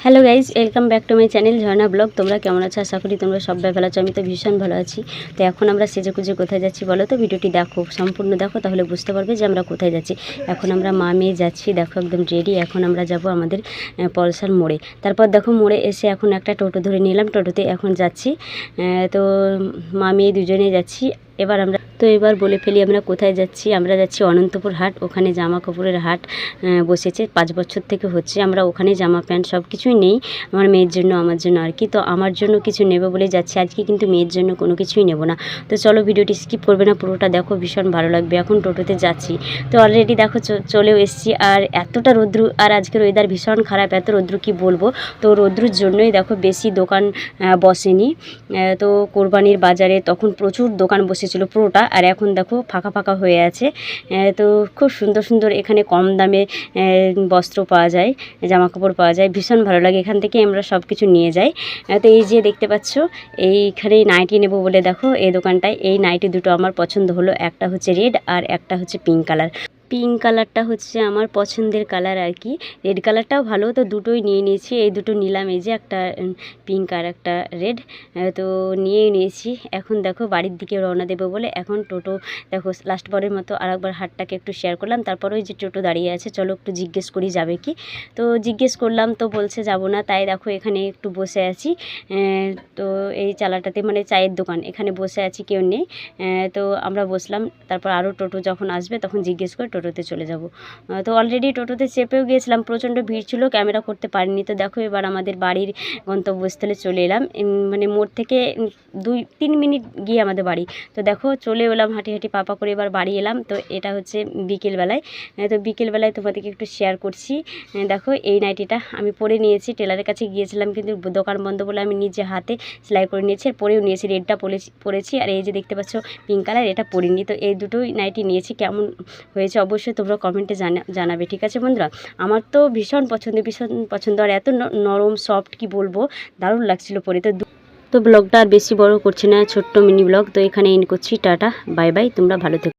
Hello guys, welcome back to my channel Jharna blog. তোমরা কেমন আছো? আশা করি তোমরা সবাই ভালো আছো। আমি তো ভীষণ ভালো আছি। তো এখন আমরা সেজেগুজে কোথায় যাচ্ছি বলো তো? ভিডিওটি দেখো, সম্পূর্ণ দেখো, তাহলে বুঝতে পারবে যে আমরা কোথায় যাচ্ছি। এখন আমরা মা মেয়ে যাচ্ছি, দেখো একদম রেডি। এখন আমরা যাব আমাদের পলসার মোড়ে। তারপর দেখো মোড়ে এসে এখন একটা টোটো ধরে নিলাম, টোটোতে এখন যাচ্ছি। তো মা মেয়ে দুজনে যাচ্ছি। এবার বলে ফেলি আমরা কোথায় যাচ্ছি। আমরা যাচ্ছি অনন্তপুর হাট। ওখানে জামা কাপড়ের হাট বসেছে, 5 বছর থেকে হচ্ছে। আমরা ওখানে জামা প্যান্ট সব কিছুই নেই, আমার মেয়ের জন্য, আমার জন্য আর কি। তো আমার জন্য কিছু নেবে বলে যাচ্ছি আজকে, কিন্তু মেয়ের জন্য কোনো কিছুই নেব না। তো চলো, ভিডিওটি স্কিপ করবে না, পুরোটা দেখো, ভীষণ ভালো লাগবে। এখন টোটোতে যাচ্ছি, তো অলরেডি দেখো চলেও এসেছি। আর এতটা রৌদ্র, আর আজকের ওয়েদার ভীষণ খারাপ, এত রৌদ্র কি বলবো। তো রৌদ্রের জন্যই দেখো বেশি দোকান বসেনি। তো কোরবানির বাজারে তখন প্রচুর দোকান বসেছিল পুরোটা, আর এখন দেখো ফাঁকা ফাঁকা হয়ে আছে। তো খুব সুন্দর সুন্দর এখানে কম দামে বস্ত্র পাওয়া যায়, জামা কাপড় পাওয়া যায়, ভীষণ ভালো লাগে। এখান থেকে আমরা সব কিছু নিয়ে যাই। তো এই যে দেখতে পাচ্ছ, এইখানেই নাইটি নেব বলে দেখো এই দোকানটায় এই নাইটি দুটো আমার পছন্দ হলো। একটা হচ্ছে রেড আর একটা হচ্ছে পিঙ্ক কালার। পিঙ্ক কালারটা হচ্ছে আমার পছন্দের কালার আর কি। রেড কালারটাও ভালো, তো দুটোই নিয়ে নিয়েছি। এই দুটো নিলাম, এই যে একটা পিঙ্ক আর একটা রেড, তো নিয়েই নিয়েছি। এখন দেখো বাড়ির দিকে রওনা দেবো বলে এখন টোটো দেখো লাস্টবারের মতো আরেকবার হাটটাকে একটু শেয়ার করলাম। তারপর ওই যে টোটো দাঁড়িয়ে আছে, চলো একটু জিজ্ঞেস করি যাবে কি। তো জিজ্ঞেস করলাম, তো বলছে যাব না। তাই দেখো এখানে একটু বসে আছি। তো এই চালাটাতে মানে চায়ের দোকান, এখানে বসে আছি, কেউ নেই। তো আমরা বসলাম। তারপর আরও টোটো যখন আসবে তখন জিজ্ঞেস করে টোটোতে চলে যাব। তো অলরেডি টোটোতে চেপেও গিয়েছিলাম, প্রচণ্ড ভিড় ছিল, ক্যামেরা করতে পারিনি। তো দেখো এবার আমাদের বাড়ির গন্তব্যস্থলে চলে এলাম। মানে মোড় থেকে 2-3 মিনিট গিয়ে আমাদের বাড়ি। তো দেখো চলে এলাম হাঁটি হাঁটি পাপা করে, এবার বাড়ি এলাম। তো এটা হচ্ছে বিকেলবেলায়। তো বিকেলবেলায় তোমাদেরকে একটু শেয়ার করছি। দেখো এই নাইটিটা আমি পরে নিয়েছি, টেলারের কাছে গিয়েছিলাম কিন্তু দোকান বন্ধ বলে আমি নিজে হাতে সেলাই করে নিয়েছি, আর পরেও নিয়েছি। রেডটা পরেছি, আর এই যে দেখতে পাচ্ছ পিঙ্ক কালার, এটা পরিনি। তো এই দুটোই নাইটি নিয়েছি। কেমন হয়েছে অবশ্যই তোমরা কমেন্টে জানাবে, ঠিক আছে বন্ধুরা? আমার তো ভীষণ পছন্দ, আর এত নরম সফট কি বলবো, দারুণ লাগছিল পরে। তো ব্লগটা আর বেশি বড় করছি না, ছোট্ট মিনি ব্লগ। তো এখানে এন্ড করছি, টাটা বাই বাই, তোমরা ভালো থেকো।